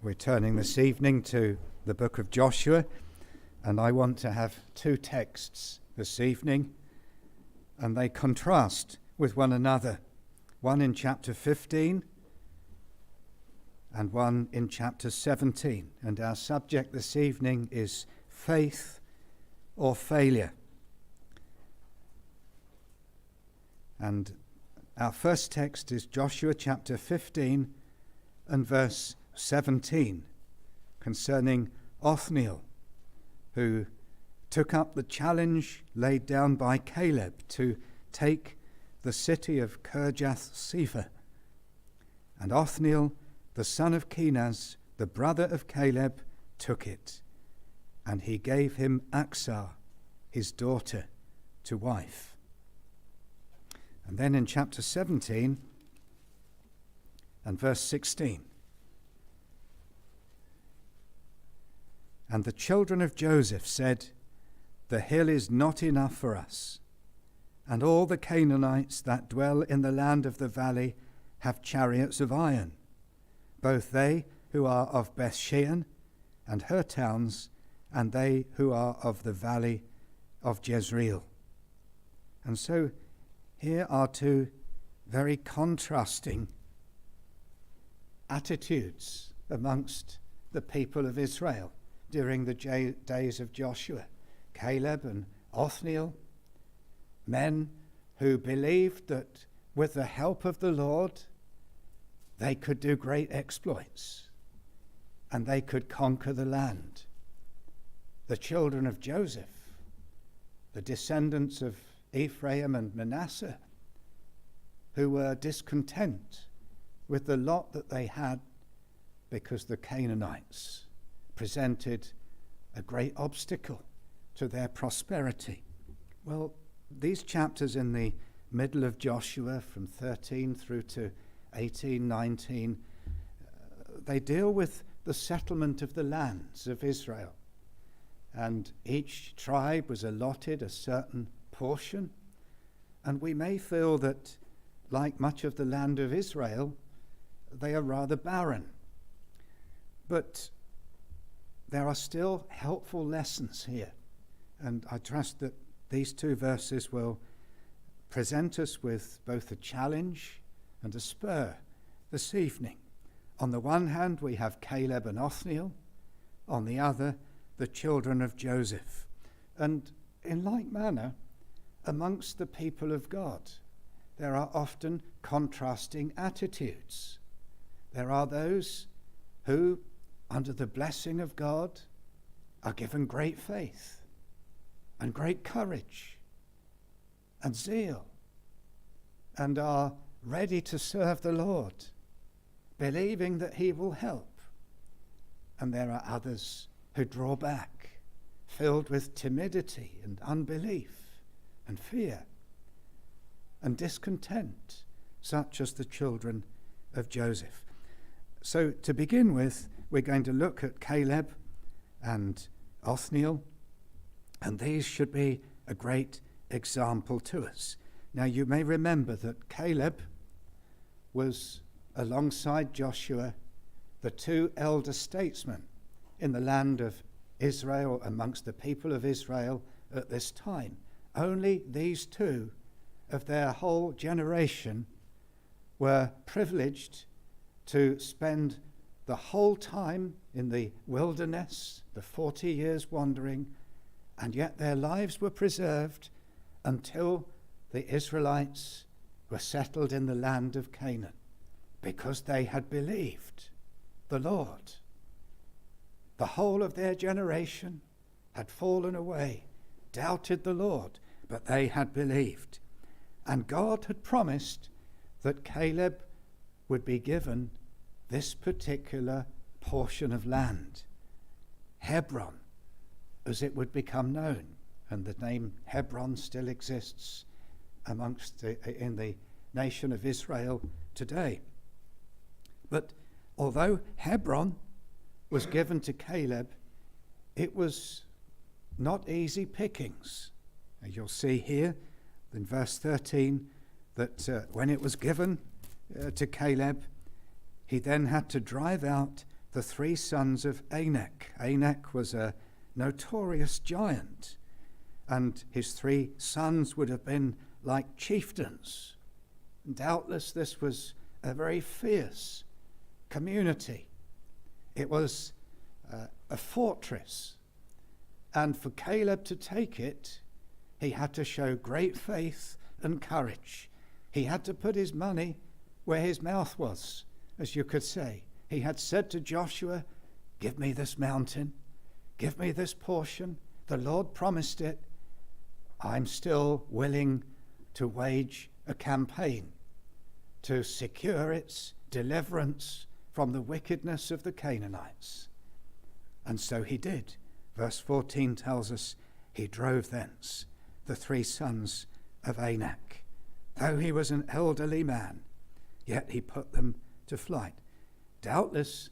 We're turning this evening to the book of Joshua, and I want to have two texts this evening, and they contrast with one another. One in chapter 15 and one in chapter 17. And our subject this evening is faith or failure. And our first text is Joshua chapter 15 and verse 17, concerning Othniel, who took up the challenge laid down by Caleb to take the city of Kirjath Sepher. And Othniel, the son of Canaan, the brother of Caleb, took it, and he gave him Achsah, his daughter, to wife. And then in chapter 17 and verse 16, and the children of Joseph said, "The hill is not enough for us, and all the Canaanites that dwell in the land of the valley have chariots of iron, both they who are of Bethshean and her towns, and they who are of the valley of Jezreel." And so here are two very contrasting attitudes amongst the people of Israel during the days of Joshua. Caleb and Othniel, men who believed that with the help of the Lord they could do great exploits and they could conquer the land. The children of Joseph, the descendants of Ephraim and Manasseh, who were discontent with the lot that they had because the Canaanites presented a great obstacle to their prosperity. Well, these chapters in the middle of Joshua, from 13 through to 18, 19, they deal with the settlement of the lands of Israel. And each tribe was allotted a certain portion. And we may feel that, like much of the land of Israel, they are rather barren. But there are still helpful lessons here, and I trust that these two verses will present us with both a challenge and a spur this evening. On the one hand, we have Caleb and Othniel, on the other, the children of Joseph. And in like manner, amongst the people of God, there are often contrasting attitudes. There are those who, under the blessing of God, are given great faith and great courage and zeal and are ready to serve the Lord, believing that he will help. And there are others who draw back, filled with timidity and unbelief and fear and discontent, such as the children of Joseph. So to begin with, we're going to look at Caleb and Othniel, and these should be a great example to us. Now, you may remember that Caleb was, alongside Joshua, the two elder statesmen in the land of Israel, amongst the people of Israel at this time. Only these two of their whole generation were privileged to spend the whole time in the wilderness, the 40 years wandering, and yet their lives were preserved until the Israelites were settled in the land of Canaan, because they had believed the Lord. The whole of their generation had fallen away, doubted the Lord, but they had believed. And God had promised that Caleb would be given this particular portion of land, Hebron, as it would become known. And the name Hebron still exists in the nation of Israel today. But although Hebron was given to Caleb, it was not easy pickings. You'll see here in verse 13 that when it was given to Caleb, he then had to drive out the three sons of Anak. Anak was a notorious giant, and his three sons would have been like chieftains. Doubtless this was a very fierce community. It was a fortress, and for Caleb to take it, he had to show great faith and courage. He had to put his money where his mouth was, as you could say. He had said to Joshua, "Give me this mountain, give me this portion. The Lord promised it. I'm still willing to wage a campaign to secure its deliverance from the wickedness of the Canaanites." And so he did. Verse 14 tells us he drove thence the three sons of Anak. Though he was an elderly man, yet he put them to flight. Doubtless,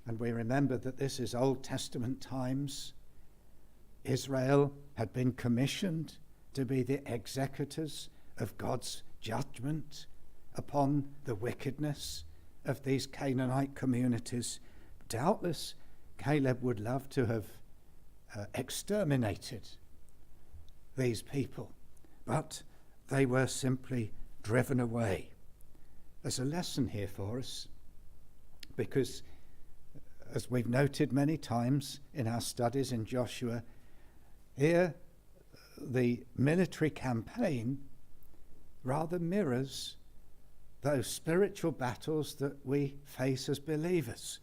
and we remember that this is Old Testament times, Israel had been commissioned to be the executors of God's judgment upon the wickedness of these Canaanite communities. Doubtless, Caleb would love to have exterminated these people, but they were simply driven away. There's a lesson here for us, because as we've noted many times in our studies in Joshua, here the military campaign rather mirrors those spiritual battles that we face as believers.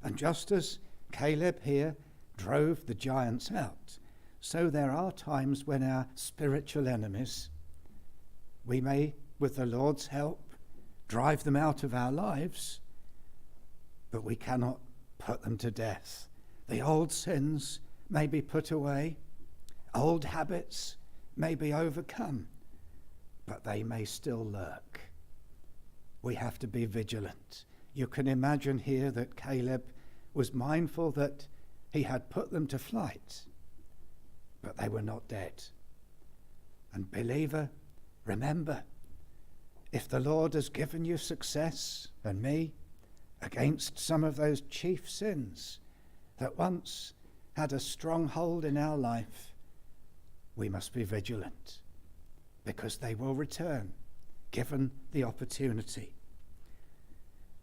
And just as Caleb here drove the giants out, so there are times when our spiritual enemies, we may, with the Lord's help, drive them out of our lives, but we cannot put them to death. The old sins may be put away, old habits may be overcome, but they may still lurk. We have to be vigilant. You can imagine here that Caleb was mindful that he had put them to flight, but they were not dead. And believer, remember, if the Lord has given you success, and me, against some of those chief sins that once had a strong hold in our life, we must be vigilant, because they will return, given the opportunity.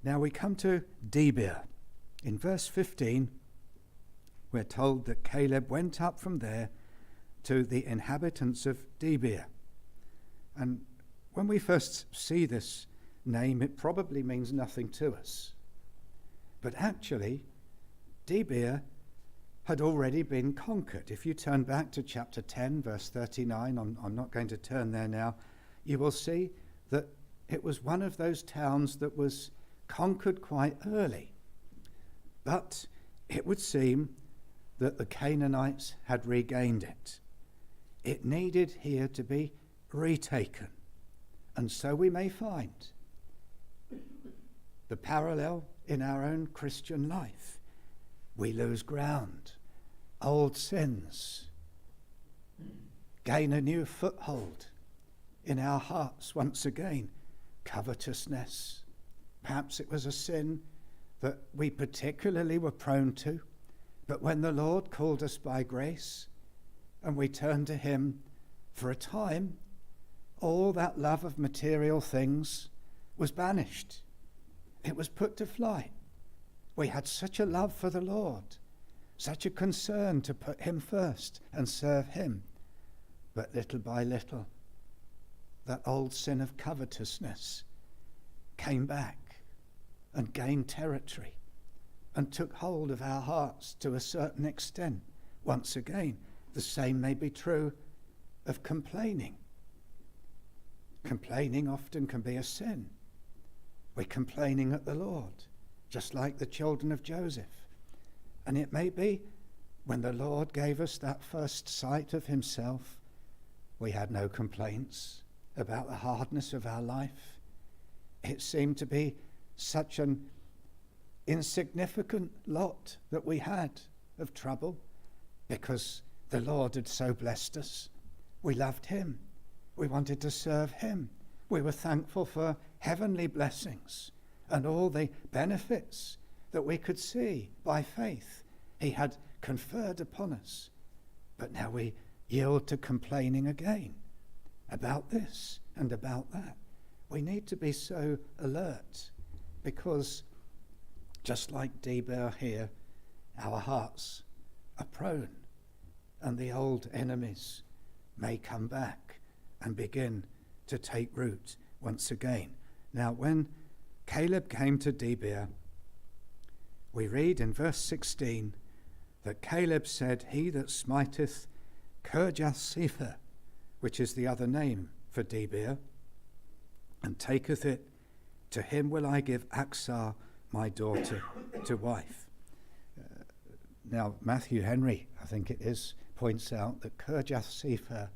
Now we come to Debir. In verse 15, we're told that Caleb went up from there to the inhabitants of Debir. And when we first see this name, it probably means nothing to us. But actually, Debir had already been conquered. If you turn back to chapter 10, verse 39, I'm not going to turn there now, you will see that it was one of those towns that was conquered quite early. But it would seem that the Canaanites had regained it. It needed here to be retaken. And so we may find the parallel in our own Christian life. We lose ground. Old sins gain a new foothold in our hearts once again. Covetousness. Perhaps it was a sin that we particularly were prone to, but when the Lord called us by grace and we turned to him, for a time, all that love of material things was banished. It was put to flight. We had such a love for the Lord, such a concern to put him first and serve him. But little by little, that old sin of covetousness came back and gained territory and took hold of our hearts to a certain extent. Once again, the same may be true of complaining. Complaining often can be a sin. We're complaining at the Lord, just like the children of Joseph. And it may be when the Lord gave us that first sight of himself, we had no complaints about the hardness of our life. It seemed to be such an insignificant lot that we had of trouble, because the Lord had so blessed us. We loved him. We wanted to serve him. We were thankful for heavenly blessings and all the benefits that we could see by faith he had conferred upon us. But now we yield to complaining again about this and about that. We need to be so alert, because just like Deber here, our hearts are prone, and the old enemies may come back and begin to take root once again. Now, when Caleb came to Deber, we read in verse 16 that Caleb said, "He that smiteth Kirjath Sepher," which is the other name for Deber, "and taketh it, to him will I give Achsah my daughter to wife." Now, Matthew Henry, I think it is, points out that Kirjath Sepher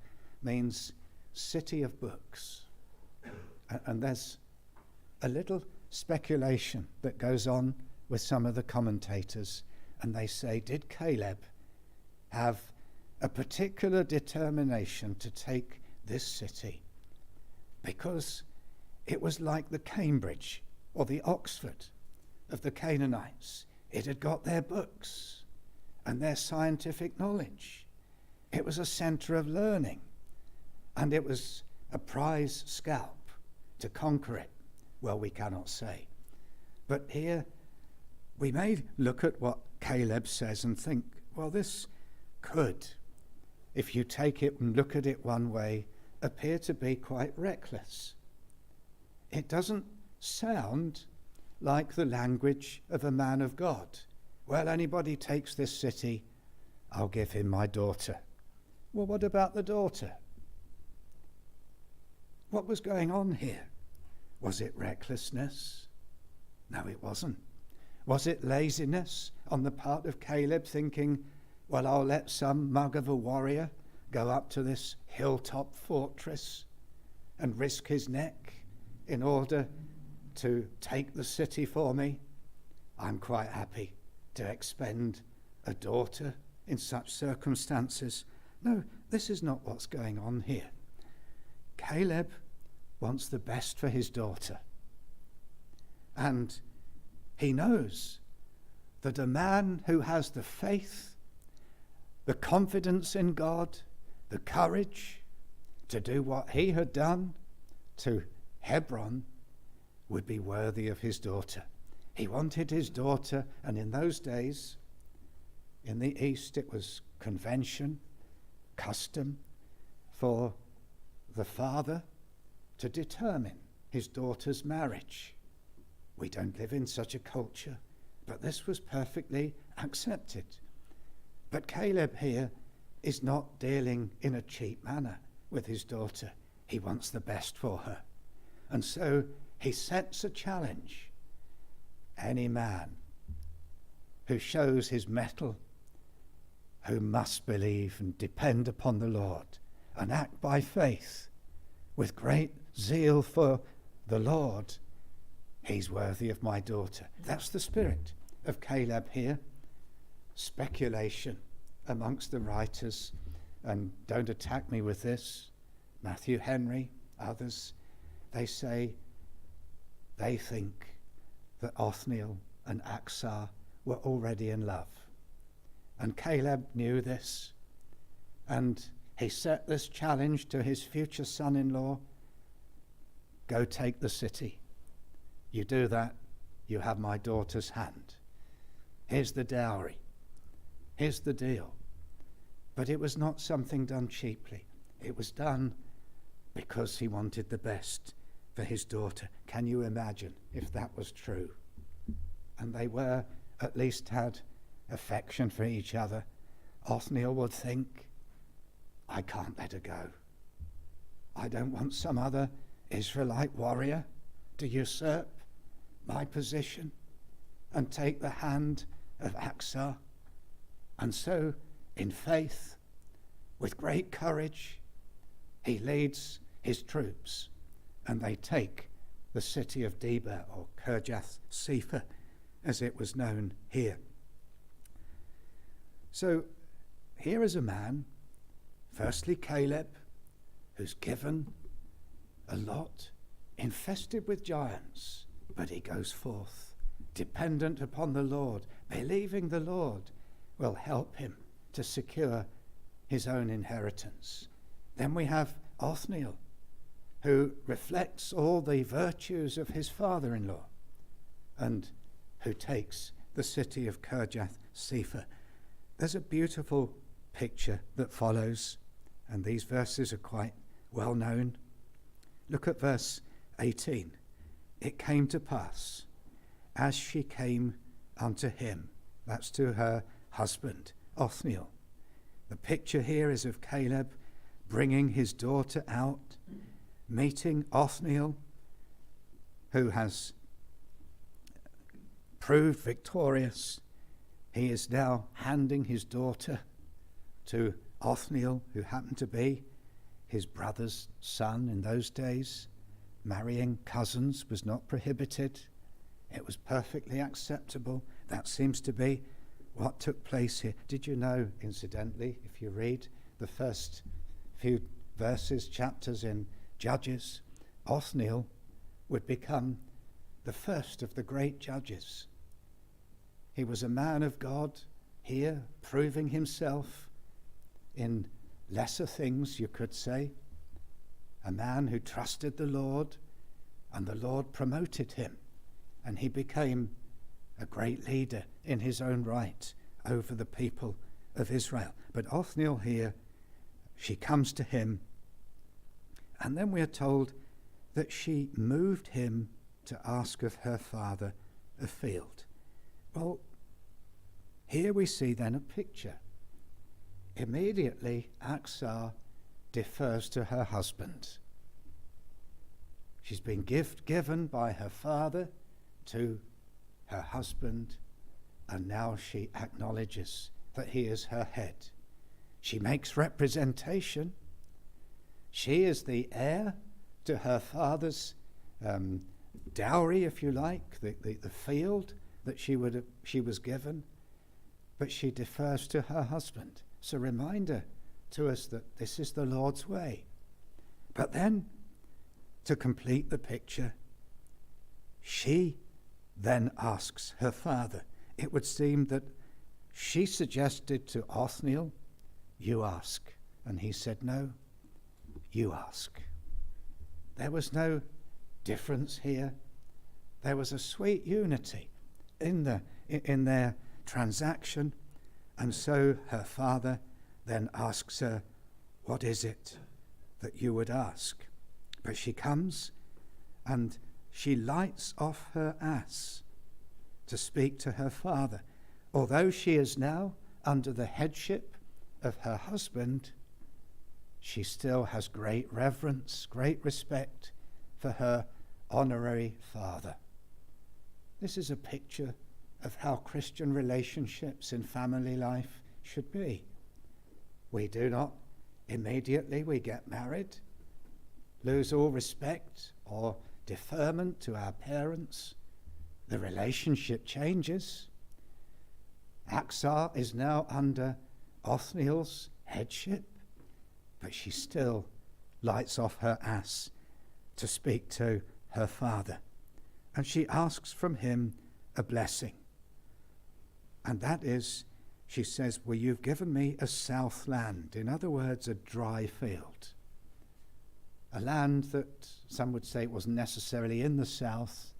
means city of books. And there's a little speculation that goes on with some of the commentators, and they say, did Caleb have a particular determination to take this city because it was like the Cambridge or the Oxford of the Canaanites? It had got their books and their scientific knowledge. It was a centre of learning, and it was a prize scalp to conquer it. Well, we cannot say. But here we may look at what Caleb says and think, well, this could, if you take it and look at it one way, appear to be quite reckless. It doesn't sound like the language of a man of God. Well, anybody takes this city, I'll give him my daughter. Well, what about the daughter? What was going on here? Was it recklessness? No, it wasn't. Was it laziness on the part of Caleb, thinking, well, I'll let some mug of a warrior go up to this hilltop fortress and risk his neck in order to take the city for me? I'm quite happy to expend a daughter in such circumstances. No, this is not what's going on here. Caleb wants the best for his daughter. And he knows that a man who has the faith, the confidence in God, the courage to do what he had done to Hebron would be worthy of his daughter. He wanted his daughter, and in those days, in the East, it was convention, custom for the father to determine his daughter's marriage. We don't live in such a culture, but this was perfectly accepted. But Caleb here is not dealing in a cheap manner with his daughter. He wants the best for her. And so he sets a challenge. Any man who shows his mettle, who must believe and depend upon the Lord and act by faith with great zeal for the Lord, he's worthy of my daughter. That's the spirit of Caleb here. Speculation amongst the writers, and don't attack me with this, Matthew Henry, others, they say they think that Othniel and Achsah were already in love. And Caleb knew this, and he set this challenge to his future son-in-law: go take the city. You do that, you have my daughter's hand. Here's the dowry. Here's the deal. But it was not something done cheaply. It was done because he wanted the best for his daughter. Can you imagine if that was true? And they were, at least had affection for each other. Othniel would think, I can't let her go. I don't want some other Israelite warrior to usurp my position and take the hand of Achsah. And so, in faith, with great courage, he leads his troops, and they take the city of Deber, or Kirjath Sepher, as it was known here. So here is a man, firstly Caleb, who's given a lot, infested with giants, but he goes forth dependent upon the Lord, believing the Lord will help him to secure his own inheritance. Then we have Othniel, who reflects all the virtues of his father-in-law and who takes the city of Kirjath Sepher. There's a beautiful picture that follows, and these verses are quite well known. Look at verse 18. It came to pass, as she came unto him, that's to her husband, Othniel. The picture here is of Caleb bringing his daughter out, meeting Othniel, who has proved victorious. He is now handing his daughter to Othniel, who happened to be his brother's son in those days. Marrying cousins was not prohibited. It was perfectly acceptable. That seems to be what took place here. Did you know, incidentally, if you read the first few verses, chapters in Judges, Othniel would become the first of the great judges. He was a man of God here, proving himself in lesser things, you could say. A man who trusted the Lord, and the Lord promoted him, and he became a great leader in his own right over the people of Israel. But Othniel here, she comes to him, and then we are told that she moved him to ask of her father a field. Well, here we see then a picture. Immediately, Achsah defers to her husband. She's been given by her father to her husband, and now she acknowledges that he is her head. She makes representation. She is the heir to her father's dowry, if you like, the field that she was given, but she defers to her husband. It's a reminder to us that this is the Lord's way. But then, to complete the picture, she then asks her father. It would seem that she suggested to Othniel, "You ask." And he said, "No, you ask." There was no difference here. There was a sweet unity in their transaction. And so her father then asks her, "What is it that you would ask?" But she comes and she lights off her ass to speak to her father. Although she is now under the headship of her husband, she still has great reverence, great respect for her honorary father. This is a picture of how Christian relationships in family life should be. We do not immediately we get married lose all respect or deferment to our parents. The relationship changes. Achsah is now under Othniel's headship, but she still lights off her ass to speak to her father. And she asks from him a blessing. And that is, she says, "Well, you've given me a south land." In other words, a dry field. A land that some would say wasn't necessarily in the south,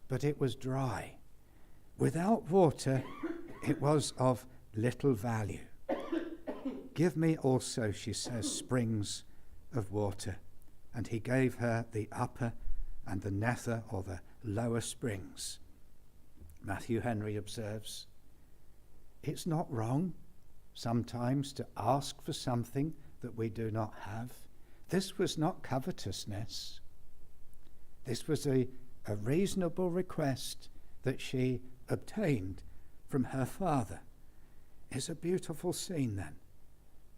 but it was dry. Without water, it was of little value. "Give me also," she says, "springs of water." And he gave her the upper and the nether, or the lower springs. Matthew Henry observes, it's not wrong sometimes to ask for something that we do not have. This was not covetousness. This was a reasonable request that she obtained from her father. It's a beautiful scene then.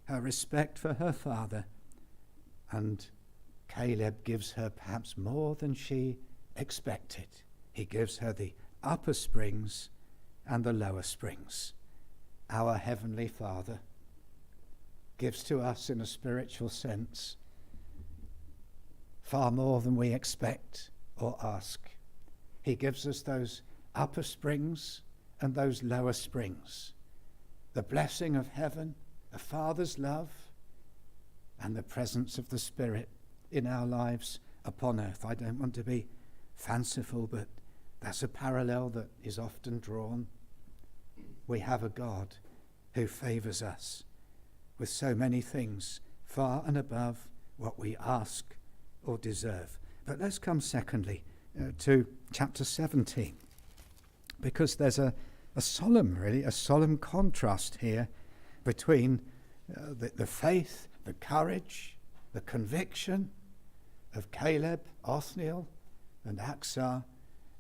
Her respect for her father, and Caleb gives her perhaps more than she expected. He gives her the upper springs and the lower springs. Our Heavenly Father gives to us in a spiritual sense far more than we expect or ask. He gives us those upper springs and those lower springs. The blessing of heaven, a Father's love, and the presence of the Spirit in our lives upon earth. I don't want to be fanciful, but that's a parallel that is often drawn. We have a God who favours us with so many things far and above what we ask or deserve. But let's come secondly to chapter 17, because there's a solemn contrast here between the faith, the courage, the conviction of Caleb, Othniel, and Achsah,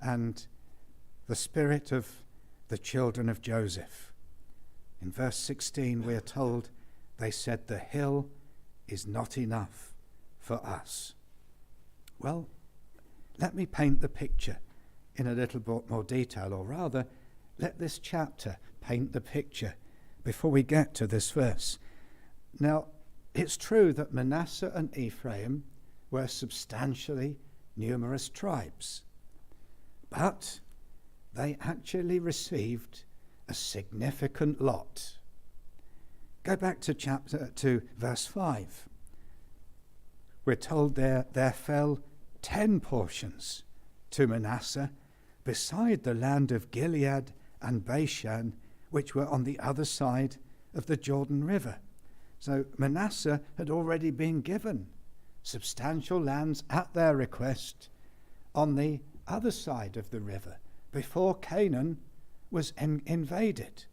and the spirit of the children of Joseph. In verse 16 we are told they said, "The hill is not enough for us." Well, let me paint the picture in a little bit more detail, or rather, let this chapter paint the picture before we get to this verse. Now, it's true that Manasseh and Ephraim were substantially numerous tribes, but they actually received a significant lot. Go back to verse 5. We're told there fell 10 portions to Manasseh, beside the land of Gilead and Bashan, which were on the other side of the Jordan River. So Manasseh had already been given substantial lands at their request on the other side of the river before Canaan was invaded.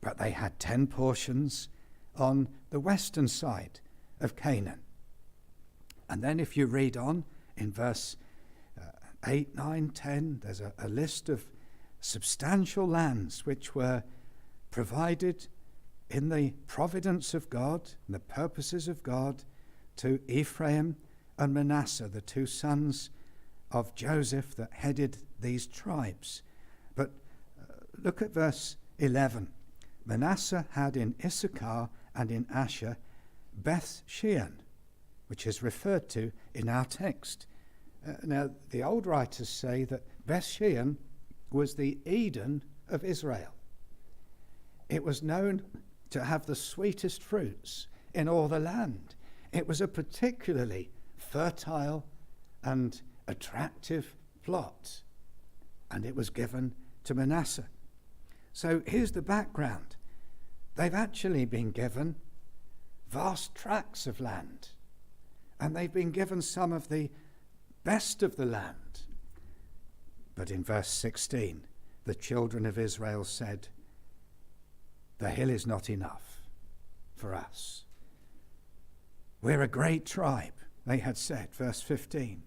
But they had 10 portions on the western side of Canaan. And then if you read on in verse 8, 9, 10, there's a list of substantial lands which were provided in the providence of God and the purposes of God to Ephraim and Manasseh, the two sons of Joseph that headed these tribes. But look at verse 11. Manasseh had in Issachar and in Asher Beth Shean, which is referred to in our text. Now, the old writers say that Beth Shean was the Eden of Israel. It was known to have the sweetest fruits in all the land. It was a particularly fertile and attractive plot, and it was given to Manasseh. So here's the background. They've actually been given vast tracts of land, and they've been given some of the best of the land. But in verse 16, the children of Israel said, "The hill is not enough for us. We're a great tribe," they had said, verse 14,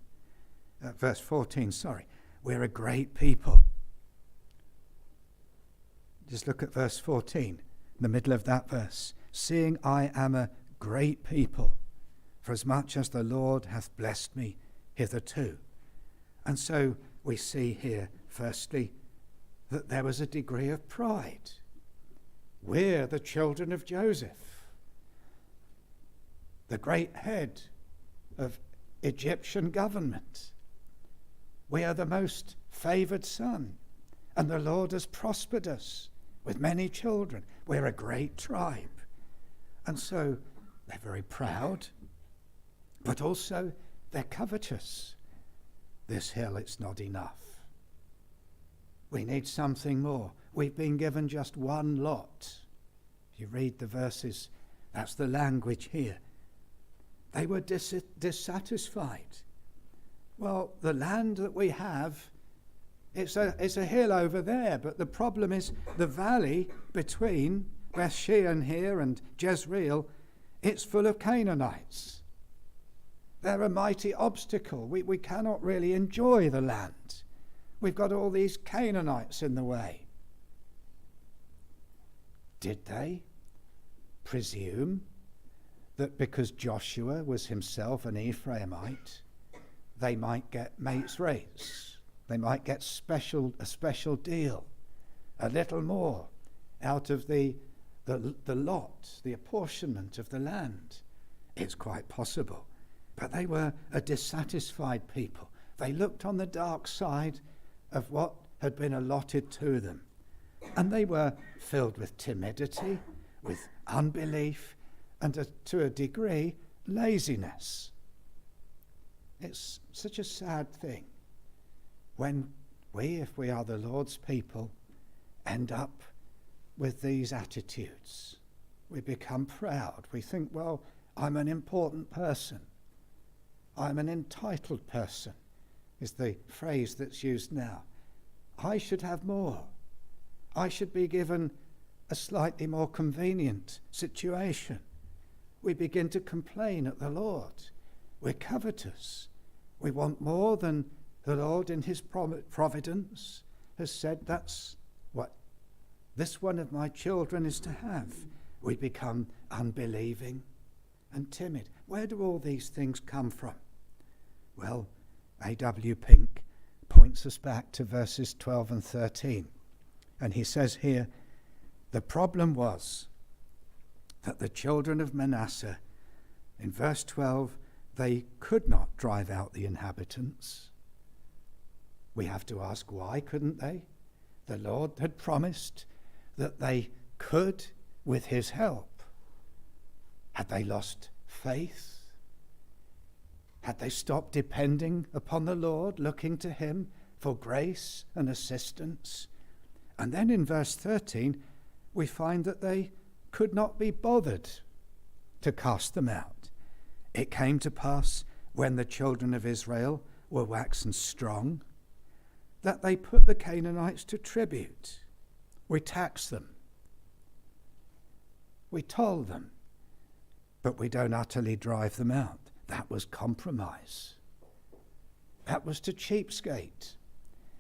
"We're a great people." Just look at verse 14, in the middle of that verse. "Seeing I am a great people, for as much as the Lord hath blessed me hitherto." And so we see here, firstly, that there was a degree of pride. We're the children of Joseph, the great head of Egyptian government. We are the most favoured son, and the Lord has prospered us with many children. We're a great tribe. And so they're very proud, but also they're covetous. This hill, it's not enough. We need something more. We've been given just one lot. If you read the verses, that's the language here. They were dissatisfied. Well, the land that we have, it's a hill over there, but the problem is the valley between Bethshean here and Jezreel, it's full of Canaanites. They're a mighty obstacle. We cannot really enjoy the land. We've got all these Canaanites in the way. Did they presume that because Joshua was himself an Ephraimite, they might get mates rates? They might get a special deal, a little more out of the lot, the apportionment of the land? It's quite possible. But they were a dissatisfied people. They looked on the dark side of what had been allotted to them. And they were filled with timidity, with unbelief, and to a degree, laziness. It's such a sad thing when we, if we are the Lord's people, end up with these attitudes. We become proud. We think, well, I'm an important person. I'm an entitled person, is the phrase that's used now. I should have more. I should be given a slightly more convenient situation. We begin to complain at the Lord. We're covetous. We want more than the Lord in his providence has said that's what this one of my children is to have. We become unbelieving and timid. Where do all these things come from? Well, A.W. Pink points us back to verses 12 and 13. And he says here, the problem was that the children of Manasseh, in verse 12, they could not drive out the inhabitants. We have to ask, why couldn't they? The Lord had promised that they could with his help. Had they lost faith? Had they stopped depending upon the Lord, looking to him for grace and assistance? And then in verse 13, we find that they could not be bothered to cast them out. It came to pass, when the children of Israel were waxen strong, that they put the Canaanites to tribute. We taxed them. We toll them. But we don't utterly drive them out. That was compromise. That was to cheapskate.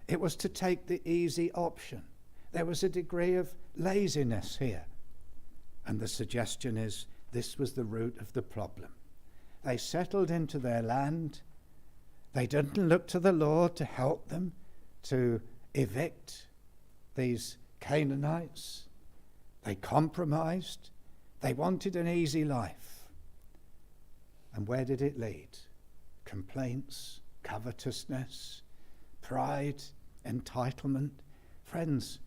It was to take the easy option. There was a degree of laziness here. And the suggestion is this was the root of the problem. They settled into their land. They didn't look to the Lord to help them to evict these Canaanites. They compromised. They wanted an easy life. And where did it lead? Complaints, covetousness, pride, entitlement. Friends,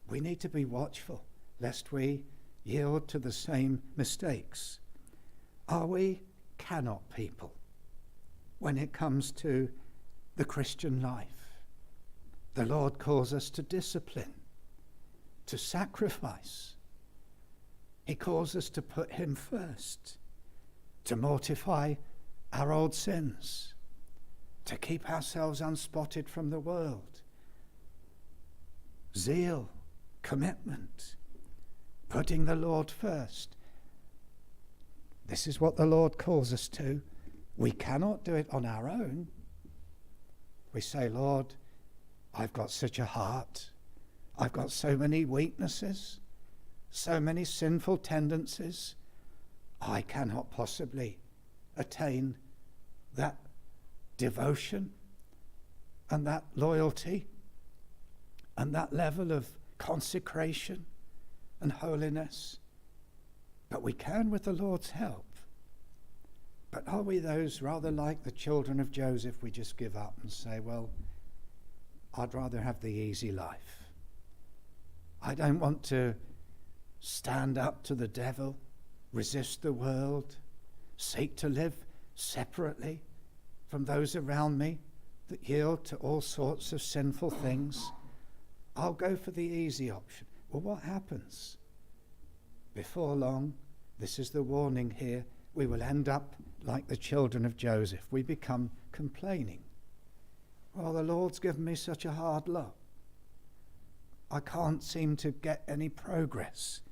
we need to be watchful lest we yield to the same mistakes. Are we cannot people when it comes to the Christian life? The Lord calls us to discipline, to sacrifice. He calls us to put him first, to mortify our old sins, to keep ourselves unspotted from the world. Zeal, commitment, putting the Lord first. This is what the Lord calls us to. We cannot do it on our own. We say, Lord, I've got such a heart. I've got so many weaknesses, so many sinful tendencies. I cannot possibly attain that devotion and that loyalty and that level of consecration and holiness. But we can with the Lord's help. But are we those rather like the children of Joseph? We just give up and say, well, I'd rather have the easy life. I don't want to stand up to the devil, resist the world, seek to live separately from those around me that yield to all sorts of sinful things. I'll go for the easy option. Well, what happens? Before long, this is the warning here, we will end up like the children of Joseph. We become complaining. Well, the Lord's given me such a hard lot. I can't seem to get any progress.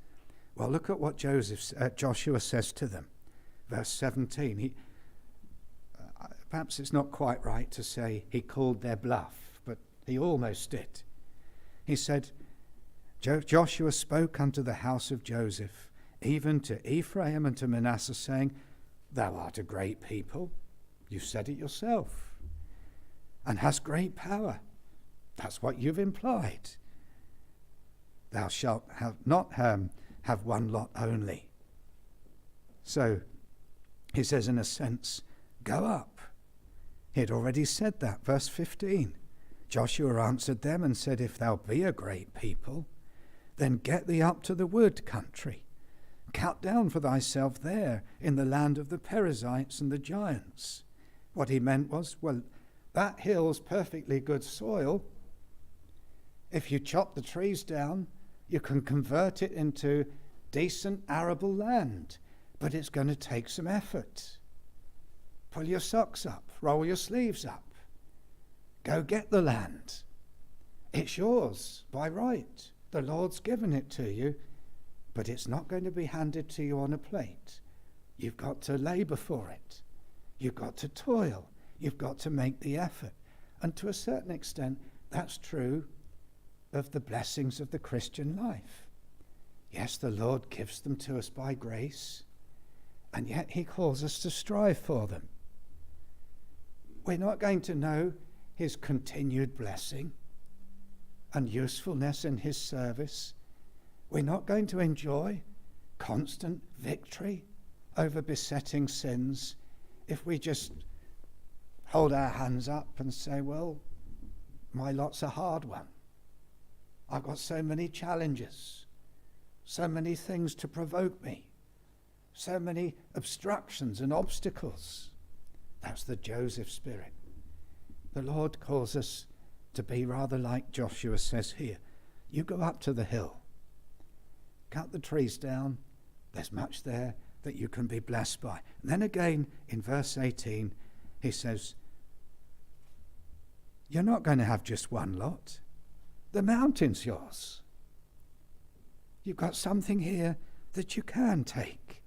Well, look at what Joshua says to them. Verse 17. Perhaps it's not quite right to say he called their bluff, but he almost did. He said, Joshua spoke unto the house of Joseph, even to Ephraim and to Manasseh, saying, Thou art a great people. You said it yourself. And hast great power. That's what you've implied. Thou shalt have one lot only. So he says, in a sense, go up. He had already said that. Verse 15. Joshua answered them and said, if thou be a great people, then get thee up to the wood country. Cut down for thyself there in the land of the Perizzites and the giants. What he meant was, well, that hill's perfectly good soil. If you chop the trees down, you can convert it into decent arable land, but it's going to take some effort. Pull your socks up, roll your sleeves up. Go get the land. It's yours by right. The Lord's given it to you, but it's not going to be handed to you on a plate. You've got to labour for it. You've got to toil. You've got to make the effort. And to a certain extent, that's true of the blessings of the Christian life. Yes, the Lord gives them to us by grace, and yet he calls us to strive for them. We're not going to know his continued blessing and usefulness in his service. We're not going to enjoy constant victory over besetting sins if we just hold our hands up and say, well, my lot's a hard one. I've got so many challenges, so many things to provoke me, so many obstructions and obstacles. That's the Joseph spirit. The Lord calls us to be rather like Joshua says here. You go up to the hill, cut the trees down. There's much there that you can be blessed by. And then again in verse 18, he says, you're not going to have just one lot. The mountain's yours. You've got something here that you can take.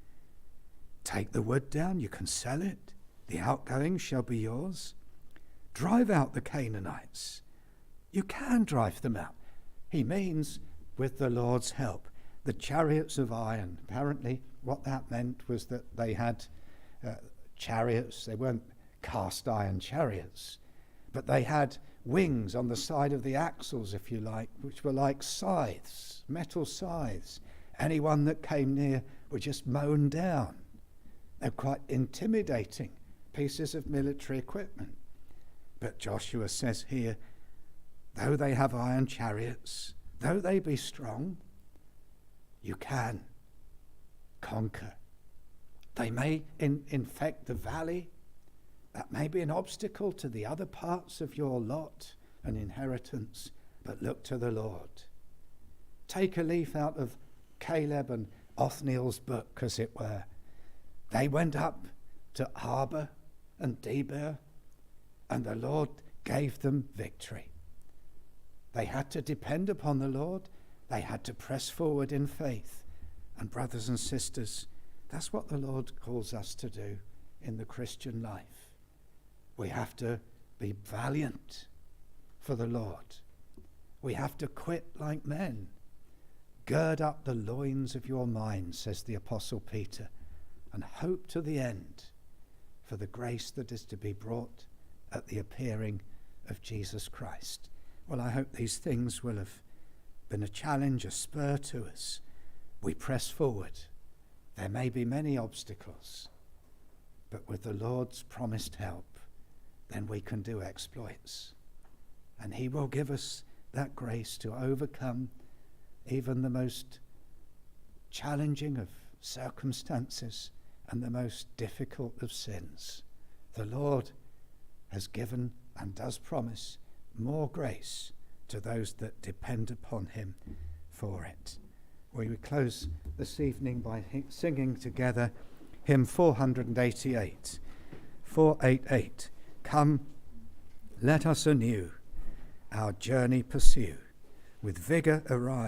Take the wood down, you can sell it. The outgoing shall be yours. Drive out the Canaanites. You can drive them out. He means with the Lord's help. The chariots of iron. Apparently what that meant was that they had chariots. They weren't cast iron chariots, but they had wings on the side of the axles, if you like, which were like scythes, metal scythes. Anyone that came near were just mown down. They're quite intimidating pieces of military equipment. But Joshua says here, though they have iron chariots, though they be strong, you can conquer. They may infect the valley. That may be an obstacle to the other parts of your lot and inheritance, but look to the Lord. Take a leaf out of Caleb and Othniel's book, as it were. They went up to Arba and Debir, and the Lord gave them victory. They had to depend upon the Lord. They had to press forward in faith. And brothers and sisters, that's what the Lord calls us to do in the Christian life. We have to be valiant for the Lord. We have to quit like men. Gird up the loins of your mind, says the Apostle Peter, and hope to the end for the grace that is to be brought at the appearing of Jesus Christ. Well, I hope these things will have been a challenge, a spur to us. We press forward. There may be many obstacles, but with the Lord's promised help, then we can do exploits. And he will give us that grace to overcome even the most challenging of circumstances and the most difficult of sins. The Lord has given and does promise more grace to those that depend upon him for it. We will close this evening by singing together hymn 488. 488. Come, let us anew our journey pursue, with vigour arise.